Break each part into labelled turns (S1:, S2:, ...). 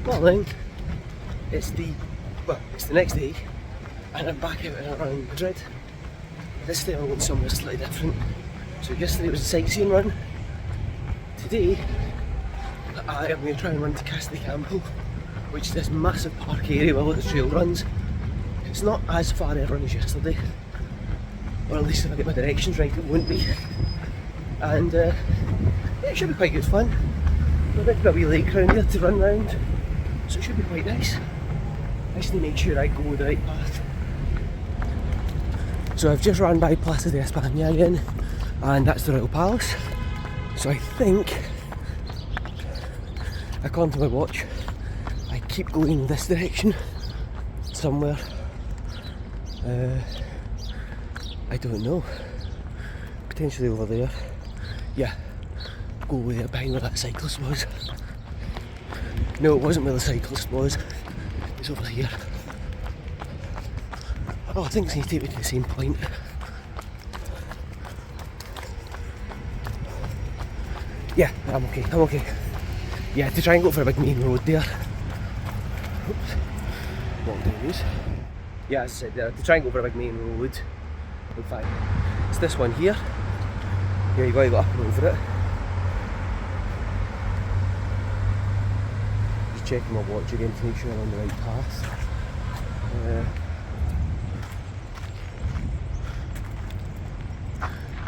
S1: Morning. It's the next day, and I'm back out and around Madrid. This day I'm going somewhere slightly different. So yesterday was a sightseeing run. Today I am going to try and run to Casa de Campo, which is this massive park area where all the trail runs. It's not as far a run as yesterday, or at least if I get my directions right it won't be. And yeah, it should be quite good fun. There's a bit of a wee lake around here to run round, so it should be quite nice. I just need to make sure I go the right path. So I've just ran by Plaza de España again, and that's the Royal Palace. So I think, according to my watch, I keep going this direction somewhere. I don't know. Potentially over there. Yeah, go there behind where that cyclist was. No, it wasn't where the cyclist was. It's over here. Oh, I think it's going to take me to the same point. Yeah, I'm okay. Yeah, to try and go for a big main road there. Oops. Wrong news. Yeah, as I said there, to try and go for a big main road. In fact, it's this one here. Yeah, you gotta go up and over it. Just checking my watch again to make sure I'm on the right path.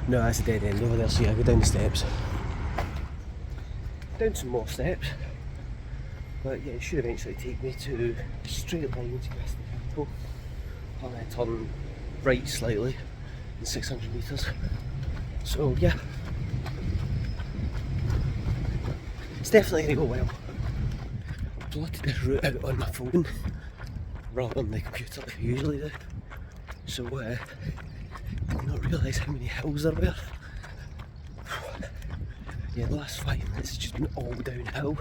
S1: No, that's a dead end over there, so yeah, I go down the steps. Down some more steps. But yeah, it should eventually take me to a straight line to Casa de Campo. And then turn right slightly in 600 metres. So yeah, it's definitely going to go well. I've plotted this route out on my phone rather than the computer like I usually do. So I did not realise how many hills there were. Yeah, the last 5 minutes has just been all downhill.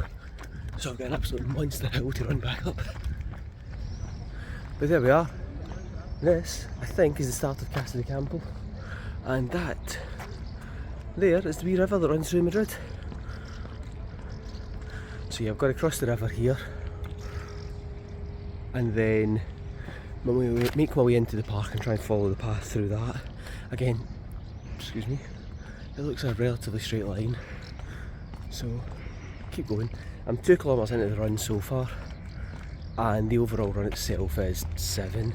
S1: So I've got an absolute monster hill to run back up. But there we are. This, I think, is the start of Casa de Campo. And that there is the wee river that runs through Madrid. So yeah, I've got to cross the river here and then make my way into the park and try and follow the path through that. Again, excuse me, it looks a relatively straight line, so keep going. I'm 2 kilometres into the run so far, and the overall run itself is 7.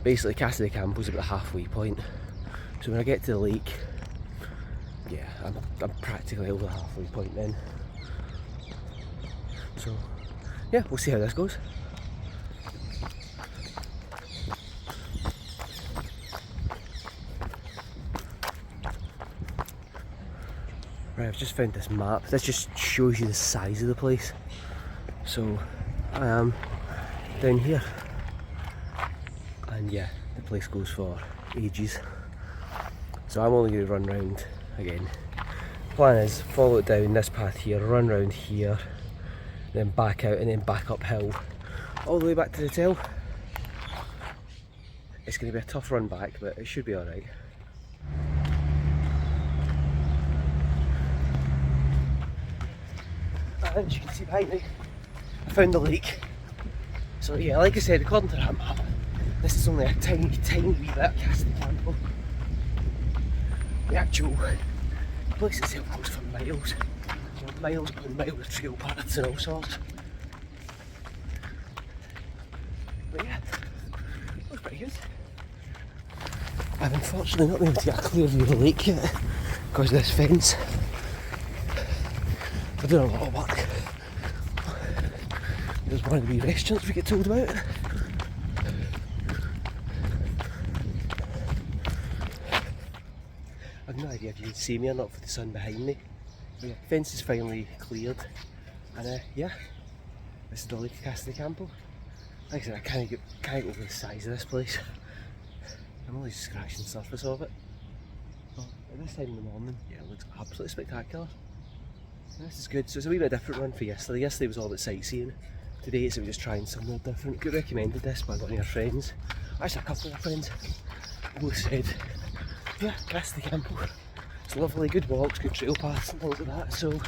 S1: Basically Casa de Campo is about the halfway point, so when I get to the lake, yeah, I'm practically over the halfway point then. So yeah, we'll see how this goes. Right, I've just found this map. This just shows you the size of the place. So I am down here, and yeah, the place goes for ages. So I'm only going to run round again. Plan is follow it down this path here, run round here, then back out and then back uphill all the way back to the hotel. It's going to be a tough run back, but it should be alright. And as you can see behind me, I found the lake. So yeah, like I said, according to that map, this is only a tiny wee bit of Casa de Campo. The actual place itself goes for miles. Miles upon miles of trail paths and all sorts. But yeah, it was pretty good. I've unfortunately not been able to get a clear view of the lake yet because of this fence. They're doing a lot of work. There's one of the wee restaurants we get told about. I've no idea if you can see me or not for the sun behind me. But yeah, fence is finally cleared. And yeah, this is the lake of Casa de Campo. Like I said, I can't get over the size of this place. I'm only scratching the surface of it. But at this time in the morning, yeah, it looks absolutely spectacular. This is good. So it's a wee bit different run for yesterday. Yesterday was all about sightseeing. Today it's about just trying somewhere different. Got recommended this by one of your friends. Actually, a couple of our friends both said, yeah, Casa de Campo. It's lovely, good walks, good trail paths and things like that. So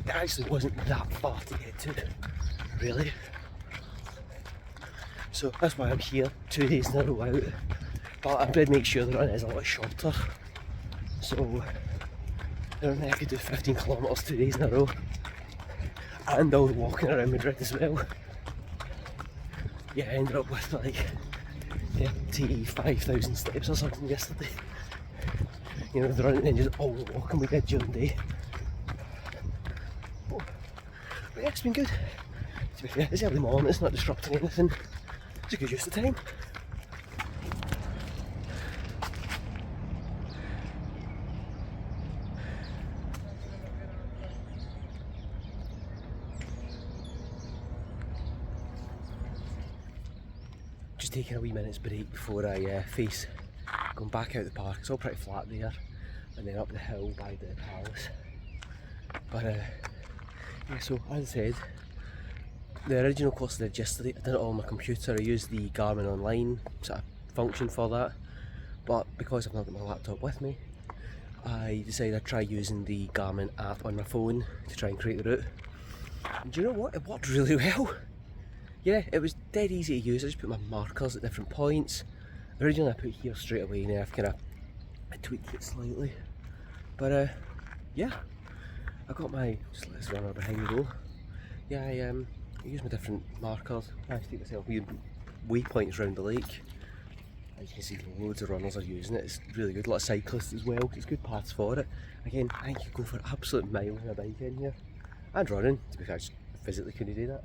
S1: it actually wasn't that far to get to, really. So that's why I'm here 2 days in a row out. But I did make sure the run is a lot shorter. So I could do 15 kilometres 2 days in a row. And all the walking around Madrid as well. Yeah, I ended up with like 35,000 steps or something yesterday. You know, the running and just all the walking we did during the day. Oh, but yeah, it's been good. To be fair, it's early morning, it's not disrupting anything. It's a good use of time. Just taking a wee minute's break before I face going back out the park. It's all pretty flat there, and then up the hill by the palace. But yeah, so as I said, the original course I did yesterday, I did it all on my computer. I used the Garmin Online sort of function for that, but because I've not got my laptop with me, I decided I'd try using the Garmin app on my phone to try and create the route. And do you know what? It worked really well. Yeah, it was dead easy to use. I just put my markers at different points. Originally I put here straight away, and then I've kind of tweaked it slightly. But yeah, I got my, just let this runner behind me go. Yeah, I use my different markers. I take myself waypoints around the lake. As you can see, loads of runners are using it. It's really good. A lot of cyclists as well. It's good paths for it. Again, I think you can go for an absolute mile on a bike in here. And running. To be fair, I just physically couldn't do that.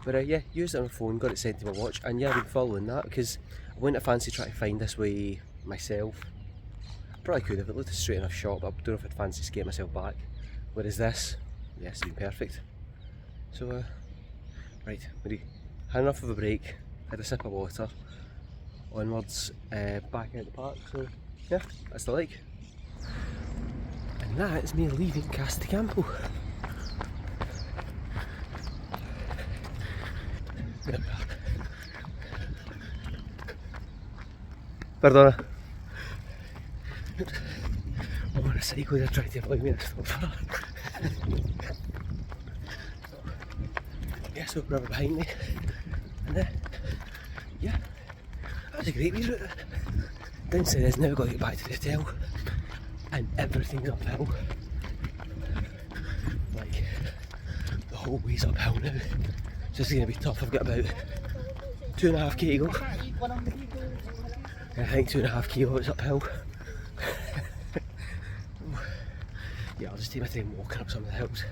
S1: But yeah, used it on my phone, got it sent to my watch, and yeah, I've been following that because I wouldn't have fancied trying to find this way myself. Probably could have, it looked a straight enough shot, but I don't know if I'd fancy to get myself back. Whereas this, yeah, it's been perfect. So, right, maybe had enough of a break, had a sip of water, onwards, back out the park, so yeah, that's the lake. And that is me leaving Casa de Campo. Perdona. I'm on a cycle, they're trying to avoid me. Yeah, so rubber behind me. And yeah, that was a great wee route. Downstairs now, we've got to get back to the hotel. And everything's uphill. Like, the whole way's uphill now. So this is going to be tough. I've got about 2.5 k to go. I think 2.5 kilos uphill. Yeah, I'll just take my time walking up some of the hills.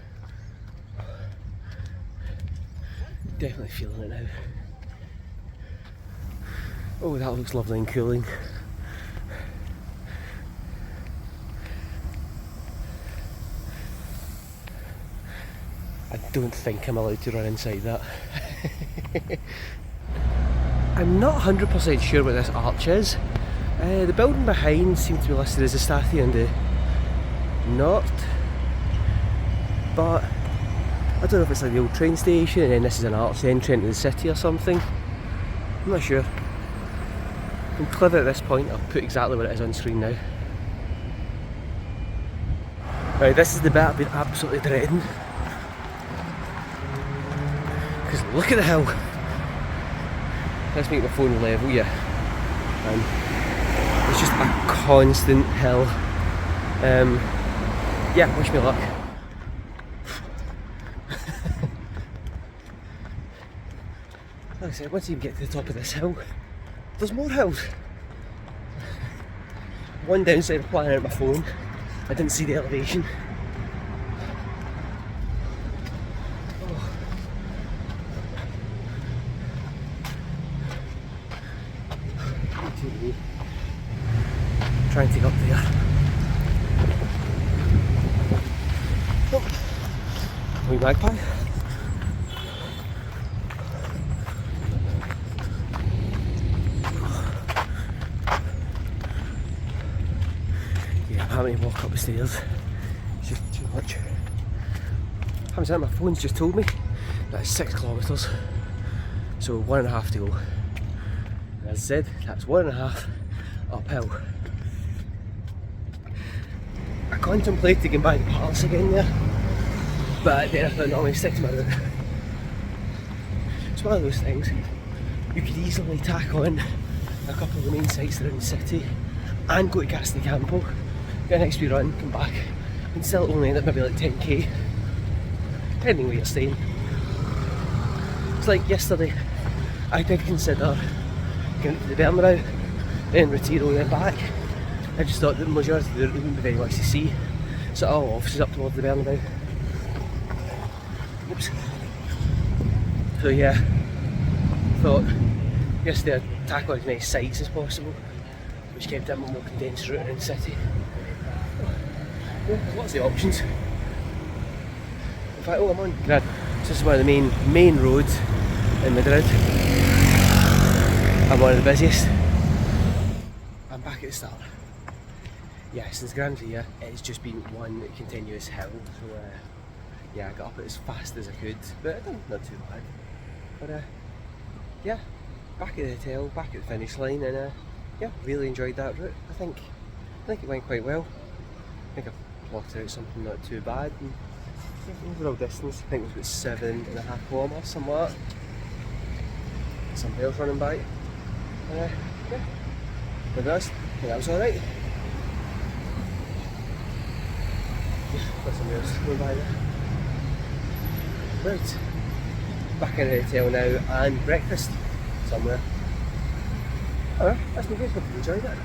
S1: Definitely feeling it now. Oh, that looks lovely and cooling. I don't think I'm allowed to run inside that. I'm not 100% sure what this arch is. The building behind seems to be listed as a statue on the north, but I don't know if it's like the old train station and then this is an arch entry into the city or something. I'm not sure. I'm clever at this point, I'll put exactly what it is on screen now. Right, this is the bit I've been absolutely dreading. Because look at the hill. Let's make the phone level, yeah. It's just a constant hill. Yeah, wish me luck. Like I said, once you get to the top of this hill, there's more hills. One downside of planning out my phone, I didn't see the elevation. Try and take up there. Oh, wee magpie. Yeah, I'm having to walk up the stairs. It's just too much. Haven't said my phone's just told me that's 6 kilometres. So 1.5 to go. And as I said, that's 1.5 uphill. I contemplated going by the palace again there, but then I thought, no, I'm going to stick to my route. It's one of those things. You could easily tack on a couple of the main sites that are in the city and go to Casa de Campo, get a nice wee run, come back, and still only end up maybe like 10k, depending where you're staying. It's like yesterday, I did consider going to the Bernabeu, then Retiro, then back. I just thought that the majority of the route wouldn't be very much to see, so all offices up towards the Bernabeu. Oops. So yeah, thought yesterday I'd tackle as many sites as possible, which kept it a more condensed route around the city. Yeah, there's lots of options. In fact, I'm on Madrid. This is one of the main roads in Madrid. I'm one of the busiest. I'm back at the start. Yeah, since Gran Via, it's just been one continuous hill. So yeah, I got up it as fast as I could, but not too bad. But yeah, back at the hotel, back at the finish line, and yeah, really enjoyed that route. I think it went quite well. I think I've plotted out something not too bad. And yeah, overall distance, I think it was about 7.5 kilometres, something like that. Somebody else running by. Yeah, but I think that was alright. Got somebody else running by there. Right, back in the hotel now and breakfast somewhere. Alright, that's been good, hope you enjoyed it.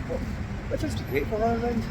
S1: Well, it's just been great for all around.